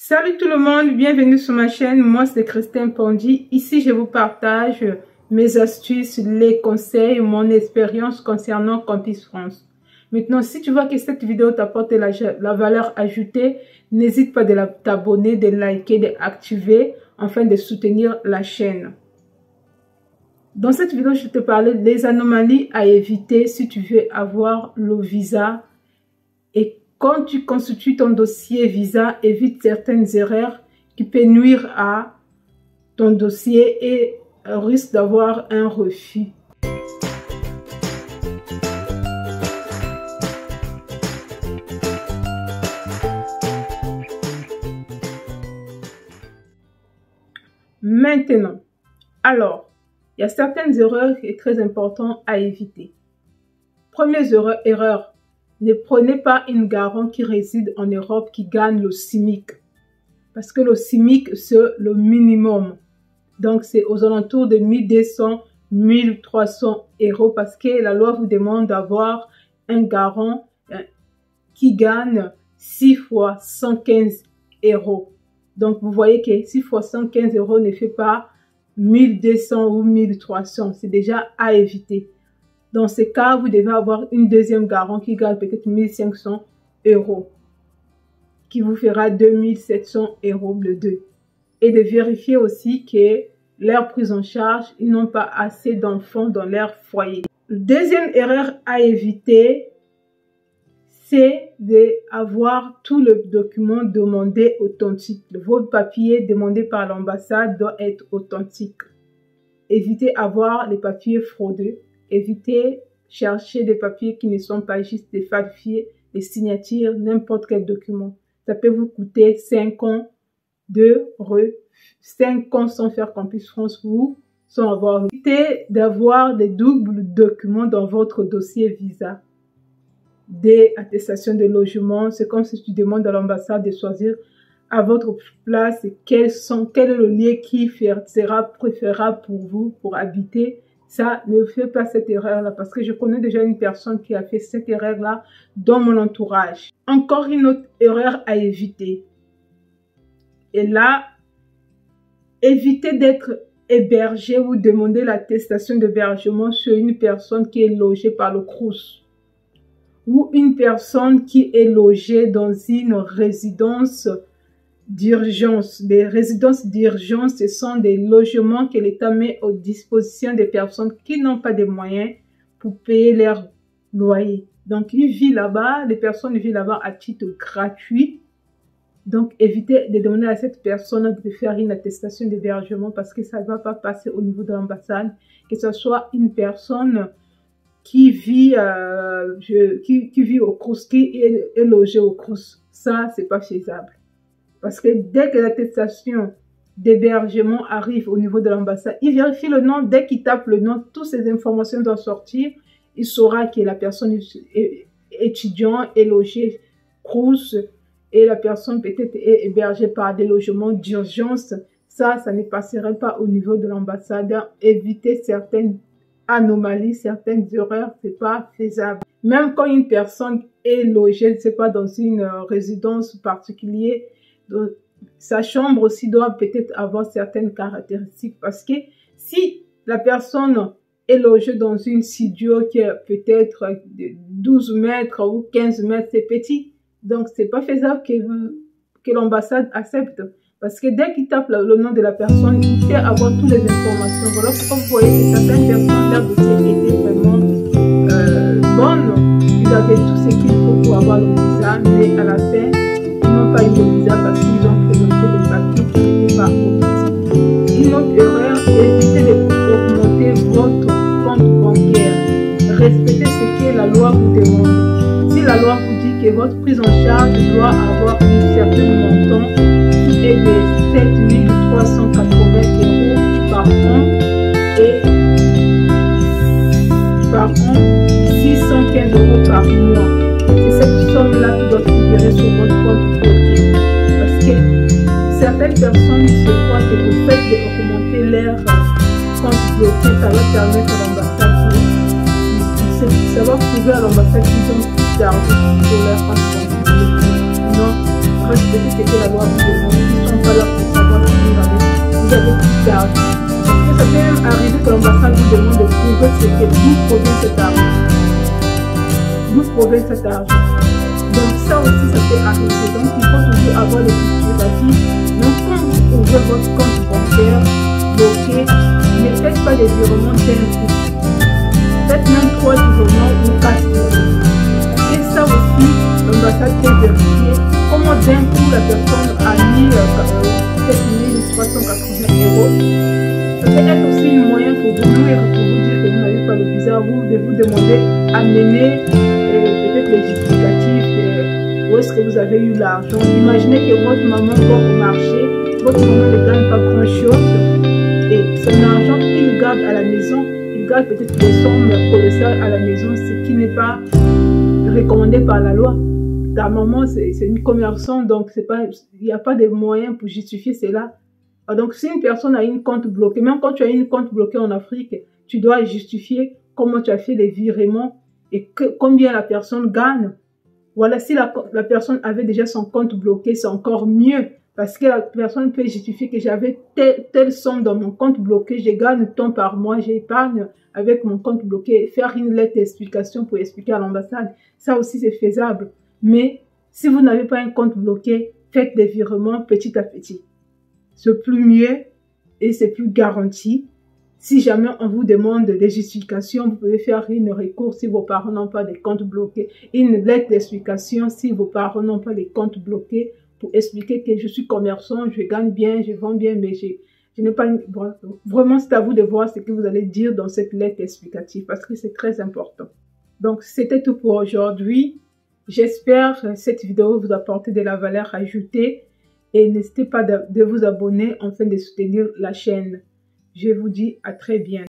Salut tout le monde, bienvenue sur ma chaîne. Moi c'est Christine Pondy. Ici je vous partage mes astuces, les conseils, mon expérience concernant Campus France. Maintenant, si tu vois que cette vidéo t'apporte la valeur ajoutée, n'hésite pas de t'abonner, de liker, d'activer, afin de soutenir la chaîne. Dans cette vidéo, je vais te parler des anomalies à éviter si tu veux avoir le visa. Et quand tu constitues ton dossier visa, évite certaines erreurs qui peuvent nuire à ton dossier et risque d'avoir un refus. Maintenant, alors, il y a certaines erreurs qui sont très importantes à éviter. Première erreur, ne prenez pas une garante qui réside en Europe qui gagne le SMIC. Parce que le SMIC, c'est le minimum. Donc, c'est aux alentours de 1200, 1300 euros parce que la loi vous demande d'avoir un garant qui gagne 6 fois 115 euros. Donc, vous voyez que 6 fois 115 euros ne fait pas 1200 ou 1300. C'est déjà à éviter. Dans ce cas, vous devez avoir une deuxième garant qui gagne peut-être 1500 euros, qui vous fera 2700 euros le 2. Et de vérifier aussi que leur prise en charge, ils n'ont pas assez d'enfants dans leur foyer. Deuxième erreur à éviter, c'est d'avoir tout le document demandé authentique. Vos papiers demandés par l'ambassade doivent être authentiques. Évitez d'avoir les papiers fraudeux. Évitez chercher des papiers qui ne sont pas juste des falsifiés, des signatures, n'importe quel document. Ça peut vous coûter 5 ans 5 ans sans faire Campus France ou sans avoir. Évitez d'avoir des doubles documents dans votre dossier visa. Des attestations de logement, c'est comme si tu demandes à l'ambassade de choisir à votre place quel est le lieu qui sera préférable pour vous pour habiter. Ça, ne fais pas cette erreur-là parce que je connais déjà une personne qui a fait cette erreur-là dans mon entourage. Encore une autre erreur à éviter. Et là, évitez d'être hébergé ou demander l'attestation d'hébergement sur une personne qui est logée par le CROUS ou une personne qui est logée dans une résidence d'urgence. Les résidences d'urgence, ce sont des logements que l'État met aux dispositions des personnes qui n'ont pas de moyens pour payer leur loyer. Donc, ils vivent là-bas, les personnes vivent là-bas à titre gratuit. Donc, évitez de demander à cette personne de faire une attestation d'hébergement parce que ça ne va pas passer au niveau de l'ambassade. Que ce soit une personne qui vit, qui vit au CROUS, qui est logée au CROUS. Ça, c'est pas faisable. Parce que dès que l'attestation d'hébergement arrive au niveau de l'ambassade, il vérifie le nom. Dès qu'il tape le nom, toutes ces informations doivent sortir. Il saura que la personne est étudiante, est logée CROUS et la personne peut-être est hébergée par des logements d'urgence. Ça ne passerait pas au niveau de l'ambassade. Éviter certaines anomalies, certaines erreurs, c'est pas faisable. Même quand une personne est logée, c'est pas dans une résidence particulière, donc, sa chambre aussi doit peut-être avoir certaines caractéristiques parce que si la personne est logée dans une studio qui est peut-être de 12 mètres ou 15 mètres, c'est petit. Donc, c'est pas faisable que l'ambassade accepte. Parce que dès qu'il tape le nom de la personne, il fait avoir toutes les informations. Voilà pourquoi vous voyez que certaines personnes, leur dossier était vraiment bonne. Ils avaient tout ce qu'il faut pour avoir le visa, mais à la fin, pas eu le visa parce qu'ils ont présenté le papier qui n'était pas authentique. Une autre erreur, évitez d'augmenter votre compte bancaire. Respectez ce que la loi vous demande. Si la loi vous dit que votre prise en charge doit avoir un certain montant qui est de 7380 euros par an et par an 615 euros par mois. C'est cette somme-là qui doit figurer sur votre compte bloqué. Parce que certaines personnes se croient que le fait d'augmenter leur compte bloqué, ça va permettre à l'ambassade ça va prouver à l'ambassade qu'ils ont plus d'argent sur leur compte bloqué. Non, respectez ce que la loi vous demande. Ils ne sont pas là pour savoir si vous avez plus d'argent. Parce que ça peut même arriver que l'ambassade vous demande de prouver ce que d'où provient cet argent. D'où provient cet argent. Donc ça aussi, ça peut arriver. Donc il faut toujours avoir les justificatifs. Donc quand vous ouvrez votre compte bancaire bloqué, ne faites pas des virements d'un coup. Faites même 3 virements ou 4 virements. Et ça aussi, l'ambassade peut vérifier comment d'un coup la personne a mis 7380 €. Ça peut être aussi un moyen pour vous nuire, pour vous dire que vous n'avez pas le visa, vous de vous demander à mener peut-être les justificatifs, où est-ce que vous avez eu l'argent. Imaginez que votre maman va au marché, votre maman ne gagne pas grand-chose et son argent, il garde à la maison, il garde peut-être les sommes colossales à la maison, ce qui n'est pas recommandé par la loi. Ta maman, c'est une commerçante, donc il n'y a pas de moyens pour justifier cela. Donc, si une personne a une compte bloquée, même quand tu as une compte bloquée en Afrique, tu dois justifier comment tu as fait les virements et combien la personne gagne. Voilà, si la personne avait déjà son compte bloqué, c'est encore mieux. Parce que la personne peut justifier que j'avais telle somme dans mon compte bloqué, je gagne tant par mois, j'épargne avec mon compte bloqué. Faire une lettre d'explication pour expliquer à l'ambassade, ça aussi c'est faisable. Mais si vous n'avez pas un compte bloqué, faites des virements petit à petit. C'est plus mieux et c'est plus garanti. Si jamais on vous demande des justifications, vous pouvez faire une recours si vos parents n'ont pas de compte bloqué. Une lettre d'explication si vos parents n'ont pas de compte bloqué pour expliquer que je suis commerçant, je gagne bien, je vends bien, mais je n'ai pas une... Vraiment, c'est à vous de voir ce que vous allez dire dans cette lettre explicative parce que c'est très important. Donc, c'était tout pour aujourd'hui. J'espère que cette vidéo vous apporte de la valeur ajoutée et n'hésitez pas de vous abonner afin de soutenir la chaîne. Je vous dis à très bientôt.